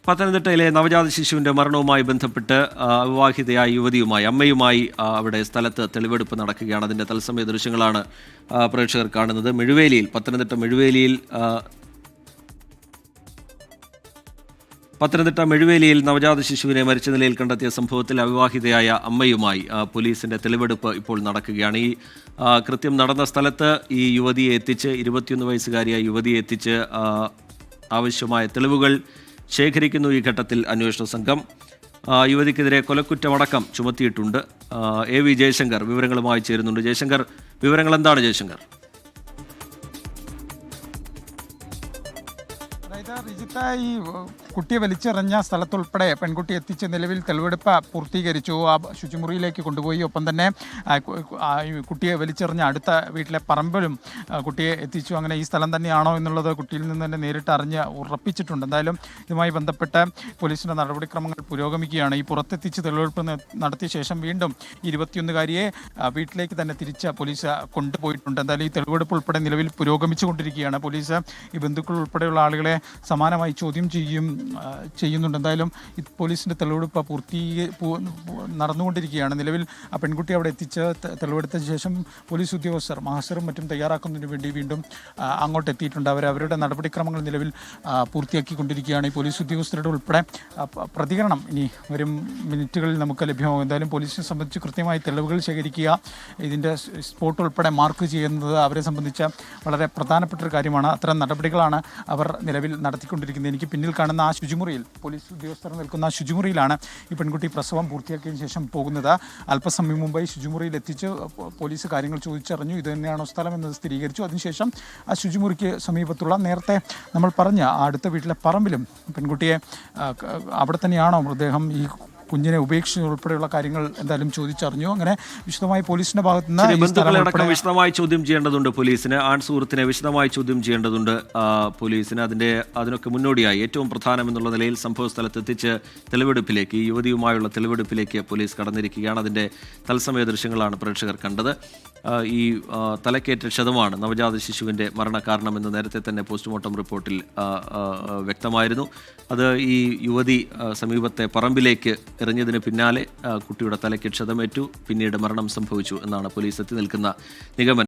പത്തനംതിട്ടയിലെ നവജാത ശിശുവിന്റെ മരണവുമായി ബന്ധപ്പെട്ട് അവിവാഹിതയായ യുവതിയുമായി അമ്മയുമായി അവിടെ സ്ഥലത്ത് തെളിവെടുപ്പ് നടക്കുകയാണ്. അതിന്റെ തത്സമയ ദൃശ്യങ്ങളാണ് പ്രേക്ഷകർ കാണുന്നത്. പത്തനംതിട്ട മെഴുവേലിയിൽ നവജാത ശിശുവിനെ മരിച്ച നിലയിൽ കണ്ടെത്തിയ സംഭവത്തിൽ അവിവാഹിതയായ അമ്മയുമായി പോലീസിന്റെ തെളിവെടുപ്പ് ഇപ്പോൾ നടക്കുകയാണ്. ഈ കൃത്യം നടന്ന സ്ഥലത്ത് ഈ യുവതിയെ എത്തിച്ച് 21 വയസ്സുകാരിയായ യുവതിയെ എത്തിച്ച് ആവശ്യമായ തെളിവുകൾ ശേഖരിക്കുന്നു. ഈ ഘട്ടത്തിൽ അന്വേഷണ സംഘം യുവതിക്കെതിരെ കൊലക്കുറ്റമടക്കം ചുമത്തിയിട്ടുണ്ട്. എ വി ജയശങ്കർ വിവരങ്ങളുമായി ചേരുന്നുണ്ട്. ജയശങ്കർ, വിവരങ്ങൾ എന്താണ് ജയശങ്കർ? റിജിത്ത, ഈ കുട്ടിയെ വലിച്ചെറിഞ്ഞ സ്ഥലത്തുൾപ്പെടെ പെൺകുട്ടി എത്തിച്ച് നിലവിൽ തെളിവെടുപ്പ് പൂർത്തീകരിച്ചു. ആ ശുചിമുറിയിലേക്ക് കൊണ്ടുപോയി. ഒപ്പം തന്നെ കുട്ടിയെ വലിച്ചെറിഞ്ഞ അടുത്ത വീട്ടിലെ പറമ്പിലും കുട്ടിയെ എത്തിച്ചു. അങ്ങനെ ഈ സ്ഥലം തന്നെയാണോ എന്നുള്ളത് കുട്ടിയിൽ നിന്ന് തന്നെ നേരിട്ട് അറിഞ്ഞ് ഉറപ്പിച്ചിട്ടുണ്ട്. എന്തായാലും ഇതുമായി ബന്ധപ്പെട്ട് പോലീസിൻ്റെ നടപടിക്രമങ്ങൾ പുരോഗമിക്കുകയാണ്. ഈ പുറത്തെത്തിച്ച് തെളിവെടുപ്പ് നടത്തിയ ശേഷം വീണ്ടും 21-കാരിയെ വീട്ടിലേക്ക് തന്നെ തിരിച്ച് പോലീസ് കൊണ്ടുപോയിട്ടുണ്ട്. എന്തായാലും ഈ തെളിവെടുപ്പ് ഉൾപ്പെടെ നിലവിൽ പുരോഗമിച്ചുകൊണ്ടിരിക്കുകയാണ്. പോലീസ് ഈ ബന്ധുക്കൾ ഉൾപ്പെടെയുള്ള ആളുകളെ സമാനമായി ചോദ്യം ചെയ്യുന്നുണ്ട്. എന്തായാലും ഈ പോലീസിൻ്റെ തെളിവെടുപ്പ് നടന്നുകൊണ്ടിരിക്കുകയാണ്. നിലവിൽ ആ പെൺകുട്ടി അവിടെ എത്തിച്ച് തെളിവെടുത്ത ശേഷം പോലീസ് ഉദ്യോഗസ്ഥർ മഹസറും മറ്റും തയ്യാറാക്കുന്നതിന് വേണ്ടി വീണ്ടും അങ്ങോട്ട് എത്തിയിട്ടുണ്ട്. അവരുടെ നടപടിക്രമങ്ങൾ നിലവിൽ പൂർത്തിയാക്കിക്കൊണ്ടിരിക്കുകയാണ്. ഈ പോലീസ് ഉദ്യോഗസ്ഥരുടെ ഉൾപ്പെടെ പ്രതികരണം ഇനി വരും മിനിറ്റുകളിൽ നമുക്ക് ലഭ്യമാകും. എന്തായാലും പോലീസിനെ സംബന്ധിച്ച് കൃത്യമായി തെളിവുകൾ ശേഖരിക്കുക, ഇതിൻ്റെ സ്പോട്ട് ഉൾപ്പെടെ മാർക്ക് ചെയ്യുന്നത് അവരെ സംബന്ധിച്ച് വളരെ പ്രധാനപ്പെട്ട ഒരു കാര്യമാണ്. അത്തരം നടപടികളാണ് അവർ നിലവിൽ നടത്തിക്കൊണ്ടിരിക്കുന്നത്. എനിക്ക് പിന്നിൽ കാണുന്ന ആ ശുചിമുറിയിൽ, പോലീസ് ഉദ്യോഗസ്ഥർ നിൽക്കുന്ന ആ ശുചിമുറിയിലാണ് ഈ പെൺകുട്ടി പ്രസവം പൂർത്തിയാക്കിയതിനു ശേഷം പോകുന്നത്. അല്പസമയം മുമ്പായി ശുചിമുറിയിൽ എത്തിച്ച് പോലീസ് കാര്യങ്ങൾ ചോദിച്ചറിഞ്ഞു. ഇത് തന്നെയാണോ സ്ഥലം എന്നത് സ്ഥിരീകരിച്ചു. അതിനുശേഷം ആ ശുചിമുറിക്ക് സമീപത്തുള്ള നേരത്തെ നമ്മൾ പറഞ്ഞ അടുത്ത വീട്ടിലെ പറമ്പിലും പെൺകുട്ടിയെ അവിടെ തന്നെയാണോ മൃതദേഹം, ഈ കുഞ്ഞിനെ ഉപേക്ഷിച്ച് ഉൾപ്പെടെയുള്ള കാര്യങ്ങൾ എന്തായാലും ചോദിച്ചറിഞ്ഞു. അങ്ങനെ വിശദമായി പോലീസിന്റെ ഭാഗത്ത് നിന്ന് ബന്ധുക്കളടക്കം വിശദമായി ചോദ്യം ചെയ്യേണ്ടതുണ്ട്. പോലീസിന് ആൺ സുഹൃത്തിനെ വിശദമായി ചോദ്യം ചെയ്യേണ്ടതുണ്ട്. പോലീസിന് അതിനൊക്കെ മുന്നോടിയായി ഏറ്റവും പ്രധാനം എന്നുള്ള നിലയിൽ സംഭവ സ്ഥലത്തെത്തിച്ച് തെളിവെടുപ്പിലേക്ക്, ഈ യുവതിയുമായുള്ള തെളിവെടുപ്പിലേക്ക് പോലീസ് കടന്നിരിക്കുകയാണ്. അതിന്റെ തത്സമയ ദൃശ്യങ്ങളാണ് പ്രേക്ഷകർ കണ്ടത്. ഈ തലക്കേറ്റ ക്ഷതമാണ് നവജാത ശിശുവിന്റെ മരണകാരണമെന്ന് നേരത്തെ തന്നെ പോസ്റ്റ്മോർട്ടം റിപ്പോർട്ടിൽ വ്യക്തമായിരുന്നു. അത് ഈ യുവതി സമീപത്തെ പറമ്പിലേക്ക് എറിഞ്ഞതിന് പിന്നാലെ കുട്ടിയുടെ തലയ്ക്ക് ക്ഷതമേറ്റു, പിന്നീട് മരണം സംഭവിച്ചു എന്നാണ് പോലീസ് എത്തി നിൽക്കുന്ന നിഗമനം.